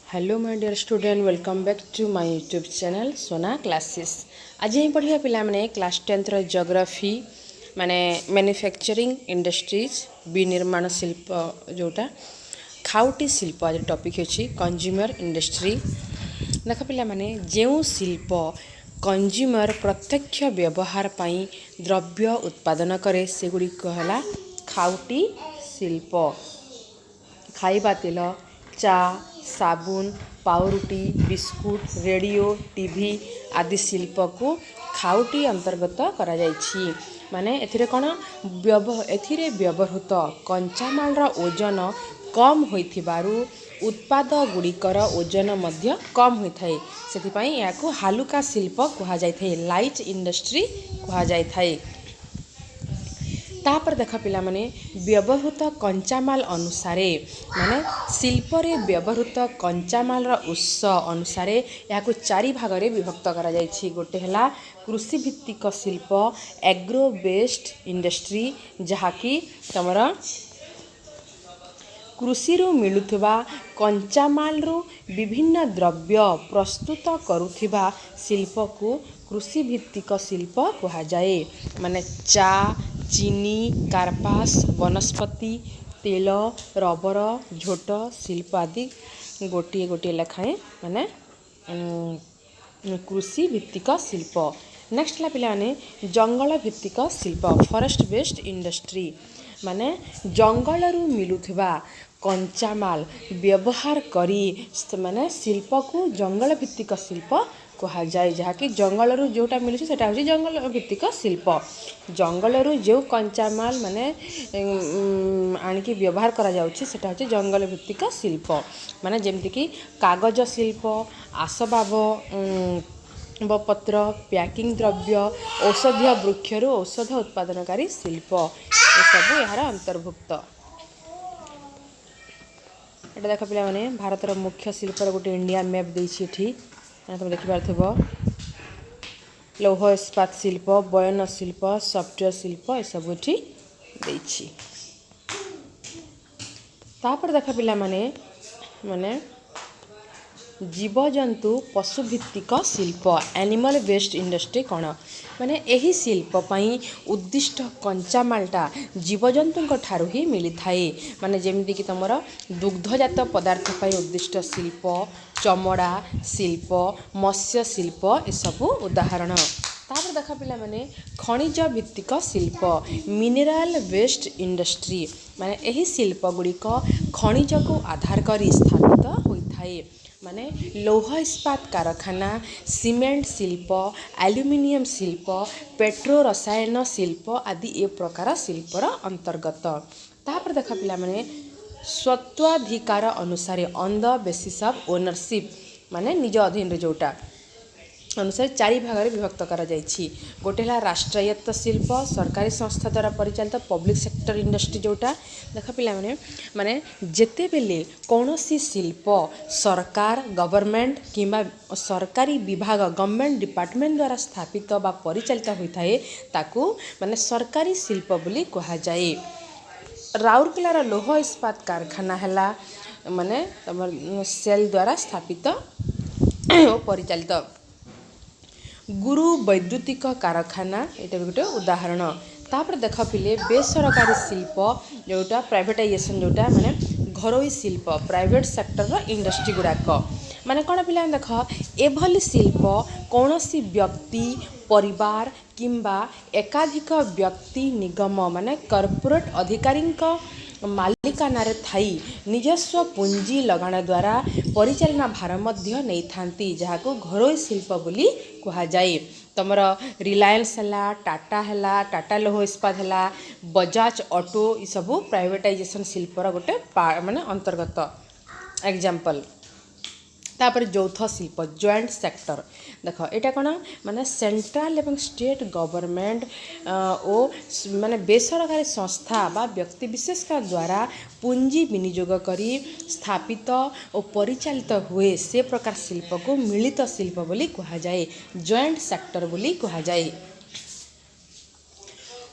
Hello my dear student welcome back to my YouTube channel Sona classes. आज ही पढ़िया पिला माने क्लास 10th ज्योग्राफी माने मैन्युफैक्चरिंग इंडस्ट्रीज विनिर्माण शिल्प जोटा खाउटी शिल्प आज टॉपिक अछि कंज्यूमर इंडस्ट्री। देख पिला माने जेउ शिल्प कंज्यूमर प्रत्यक्ष व्यवहार पाई द्रव्य उत्पादन करे सेगुड़ी कहला खाउटी शिल्प। खाइबा तेल चा साबुन पाउरुटी बिस्कुट रेडियो टीवी आदि शिल्प को खाउटी अंतर्गत करा जायछि। माने एथिरे कोन एथिरे व्यवहृत कंचामाल ओजन कम होइथिबारु उत्पाद गुड़िकर ओजन मध्य कम होइथाय सेथिपाई याकू हालुका शिल्प कुहा जायथाय लाइट इंडस्ट्री कुहा जायथाय। तापर देख पिला माने व्यवहृत कंचामाल अनुसारे माने शिल्परे व्यवहृत कंचामाल उत्स अनुसारे याकू चारि भागरे विभक्त करा जायछि। गोटे हला कृषि भित्तिक शिल्प एग्रो बेस्ड इंडस्ट्री जहाकी तमरा कृषि मिलुथिबा कंचामाल विभिन्न द्रव्य प्रस्तुत करुथिबा शिल्प को कृषि भित्तिक शिल्प कुहा जाए। माने चा चीनी कार्पास वनस्पति तेल रबर झोट शिल्प आदि गोटे गोटे लेखाएं माने कृषि भित्तिक शिल्प। नेक्स्ट ला पिला माने जंगल भित्तिक शिल्प फॉरेस्ट बेस्ड इंडस्ट्री माने जंगल मिलुथिबा कंचामाल व्यवहार करी माने शिल्प को जंगल भित्तिक शिल्प कुहा जाए। जहाँकि जंगल जोटा मिलुछि सेटा होछि जंगल भित्तिक शिल्प। जंगल जो कंचामाल माने आनिकी व्यवहार करा जाउछि सेटा होछि जंगल भित्तिक शिल्प। माने जेमति कि कागज शिल्प आसबाब पत्र पैकिंग द्रव्य औषधीय वृक्षर औषध उत्पादनकारी शिल्प ए सब यार अंतर्भुक्त। एटा देख पिला माने भारतर मुख्य शिल्पर गोटे इंडिया मैप देछि एठी तुम देखि पारथबो लौह इस्पात शिल्प बयन शिल्प सॉफ्टवेयर शिल्प ए सब एठी देछि। तापर देख पिला माने माने जीवजंतु पशुभित्तिक शिल्प एनिमल बेस्ड इंडस्ट्री कौन माने एही शिल्प पई उद्दिष्ट कंचामालटा जीवजंतु ठारू ही मिली थाए। माने जेमिति कि तमरा दुग्धजात पदार्थ पई उद्दिष्ट शिल्प चमड़ा शिल्प मत्स्य शिल्प ए सब उदाहरण। तापर देखा पिला माने खनिज भित्तिक शिल्प मिनरल बेस्ड इंडस्ट्री माने एही शिल्प गुड़िक खनिज को आधार करी स्थापित होइथाए। माने लौह इस्पात कारखाना सीमेंट शिल्प एल्युमिनियम शिल्प पेट्रो रसायन शिल्प आदि ए प्रकार शिल्पर अंतर्गत। तापर देखा पिला माने स्वत्वाधिकार अनुसार on the basis of ownership माने निज अधीन रे जोटा अनुसार चारि भाग विभक्त करा जायछि। गोटे हला राष्ट्रायत्त शिल्प सरकारी संस्था द्वारा परिचालित पब्लिक सेक्टर इंडस्ट्री जोटा देख पिला माने जेते बेले कौनसी शिल्प सरकार गवर्नमेंट किंबा सरकारी विभाग गवर्नमेंट डिपार्टमेंट द्वारा स्थापित बा परिचालित होइथाए ताकू माने सरकारी शिल्प बोली कहा जाए। राउरकेलार लौह इस्पात कारखाना हला माने तमर सेल द्वारा स्थापित और परिचालित। गुरु वैद्युतिक कारखाना एटा भी गोटे उदाहरण। तापर देख पिले बेसरकारी शिल्प जोटा प्राइवेटाइजेशन जोटा माने घरोई शिल्प प्राइवेट सेक्टर इंडस्ट्री गुड़ाक माने कौन पिला देख एभली शिल्प कौनसी व्यक्ति परिवार किंबा एकाधिक व्यक्ति निगम माने कॉर्पोरेट अधिकारी मालिकानारे थाई निजस्व पुंजी लगाण द्वारा परिचालना भार मध्य नहीं थांती जहाको घरोई शिल्प बोली कहा जाए। तमर रिलायंस हला टाटा लौह इस्पात हला बजाज ऑटो ये सब प्राइवेटाइजेशन शिल्पर गोटे माने अंतर्गत एग्जांपल। तापर चौथ शिल्प जॉइंट सेक्टर देख एटा कौन माने सेंट्रल एवं स्टेट गवर्नमेंट ओ माने बेसरकारी संस्था बा व्यक्ति विशेष का द्वारा पूंजी विनियोग करी स्थापित और परिचालित हुए से प्रकार शिल्प को मिलित शिल्प बोली कहा जाए जॉइंट सेक्टर बोली कहा जाए।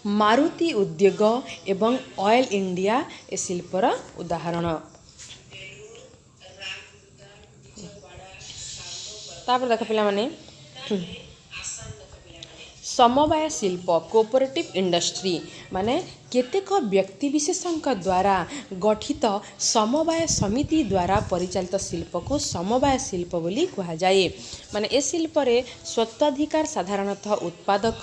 मारुति उद्योग एवं ऑयल इंडिया ए शिल्पर उदाहरण। तापर देख पिलामाने समवाय शिल्प कोऑपरेटिव इंडस्ट्री माने केतेक व्यक्तिविशेषଙ୍କ द्वारा गठित समवाय समिति द्वारा परिचालित शिल्प को समवाय शिल्प बोली कहा जाए। माने ए शिल्प रे स्वत्वाधिकार साधारणतः उत्पादक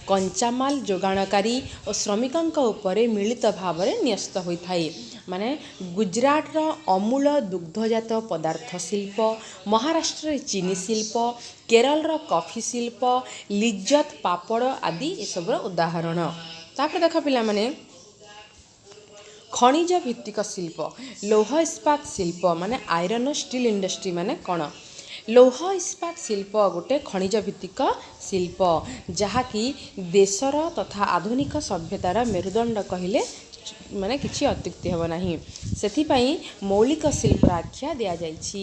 कंचामाल जोगाणकारी और श्रमिकଙ୍କ उपरे मिलित भाव रे न्यस्त होइथाय। माने गुजरात रो अमूल दुग्धजात पदार्थ शिल्प, महाराष्ट्र रे चीनी शिल्प, केरल रो कॉफी शिल्प, लिज्जत पापड़ आदि ए सब उदाहरण। तापर देख पिला माने खनिज भित्तिक शिल्प लौह इस्पात शिल्प माने आयरन स्टील इंडस्ट्री माने कौन लौह इस्पात शिल्प गोटे खनिज भित्तिक शिल्प जहाँकि देशर तथा आधुनिक सभ्यतार मेरुदंड कहले माने किछि अत्युक्ति हेब नाही सेथिपाई मौलिक शिल्प आख्या दिया जाइछि।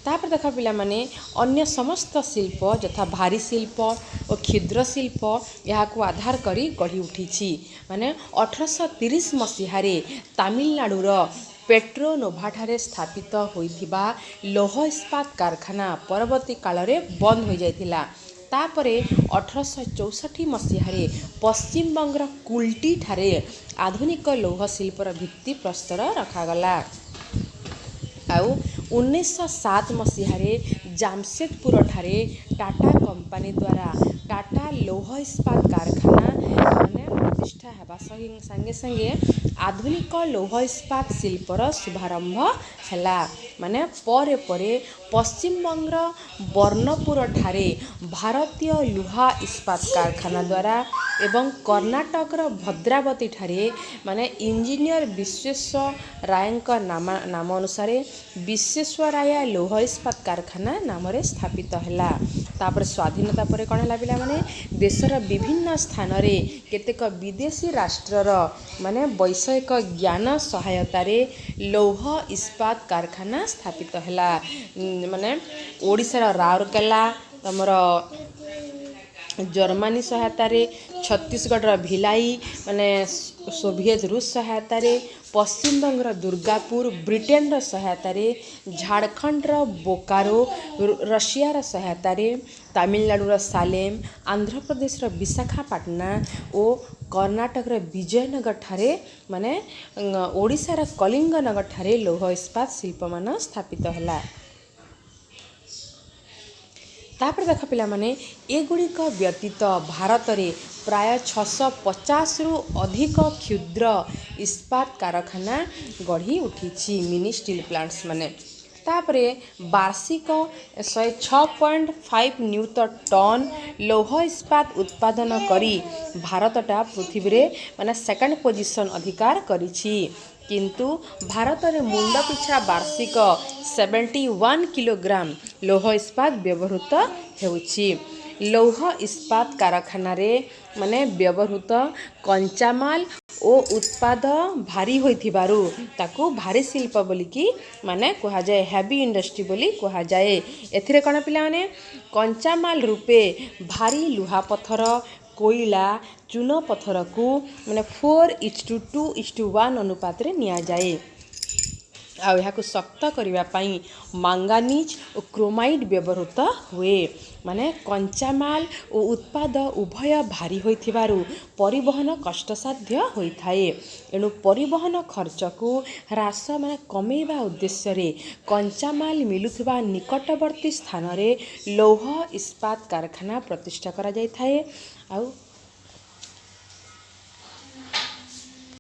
तापर देखा पिला माने अन्य समस्त शिल्प यथा भारी शिल्प और क्षुद्र शिल्प यहाँ आधार करी गढ़ी उठी माने 1830 मसीहारे तमिलनाडुर पेट्रोनोभा स्थापित होइथिबा लौह इस्पात कारखाना परवर्ती काल रे बंद हो जाइथिला। तापरे 1864 मसीहारे पश्चिम बंगर कुल्टी ठारे आधुनिक लौह शिल्पर भित्ति प्रस्तर रखागला। आउ 1907 मसीहारे जामशेदपुर ठारे टाटा कंपनी द्वारा टाटा लौह इस्पात कारखाना माने प्रतिष्ठा हेबा संगे संगे आधुनिक लौह इस्पात शिल्पर शुभारंभ हैला। माने परे परे पश्चिम बंगर बर्णपुर ठारे भारतीय लुहा इस्पात कारखाना द्वारा एवं कर्नाटकर भद्रावती ठारे माने इंजीनियर विश्वेश्वरायଙ୍କ नाम अनुसार विश्वेश्वराया लौह इस्पात कारखाना नाम स्थापित हैला। तापर स्वाधीनता पर कौन है पिला माने देशर विभिन्न स्थान रे केतेक विदेशी राष्ट्रर माने वैषयिक ज्ञान सहायता रे लौह इस्पात कारखाना स्थापित हैला। माने ओडिशार राउरकेला तमर जर्मनी सहायता रे छत्तीसगढ़ भिलाई माने सोभियत रूस सहायता रे पश्चिम बंगर दुर्गापुर ब्रिटेन सहायता रे झारखंड बोकारो रशिया सहायता रे तमिलनाडुर सालेम आंध्र प्रदेश विशाखापाटना और कर्नाटक विजयनगर ठारे माने ओडिशार कलिंगनगर ठारे लौह इस्पात शिल्प मान स्थापित हैला। तापर देख पिला माने एगुड़िक व्यतीत भारत रे प्राय 650 रु अधिक क्षुद्र इस्पात कारखाना गढ़ी उठी मिनी स्टील प्लांट्स माने। तापरे वार्षिक 106.5 न्यूट टन लौह इस्पात उत्पादन करी भारतटा पृथ्वी रे माने सेकंड पोजीशन अधिकार करिछि। किंतु भारत रे मुंड पिछा वार्षिक 71 किलोग्राम लौह इस्पात व्यवहृत हेउछि। लौह इस्पात कारखाना रे माने व्यवहृत कंचामाल ओ उत्पाद भारी होइथिबारु ताकू भारी शिल्प बोलिकी माने कहा जाए हेवी इंडस्ट्री बोली कहा जाए। एथिरे कण पिला माने कंचामाल रूपे भारी लुहा पत्थर कोयला चून पत्थर को माने 4:2:1 अनुपात रे निया जाए। आ यहाँ को शक्त करने मांगानीज और क्रोमाइड व्यवहृत हुए। माने कंचामाल और उत्पाद उभय भारी होइथिबारु परिवहन कष्टसाध्य होइथाए। एणु परिवहन खर्च को ह्रास माने कमेवा उद्देश्य रे कंचामाल मिलुथिबा निकटवर्ती स्थान रे लौह इस्पात कारखाना प्रतिष्ठा करा जाइथाए। आउ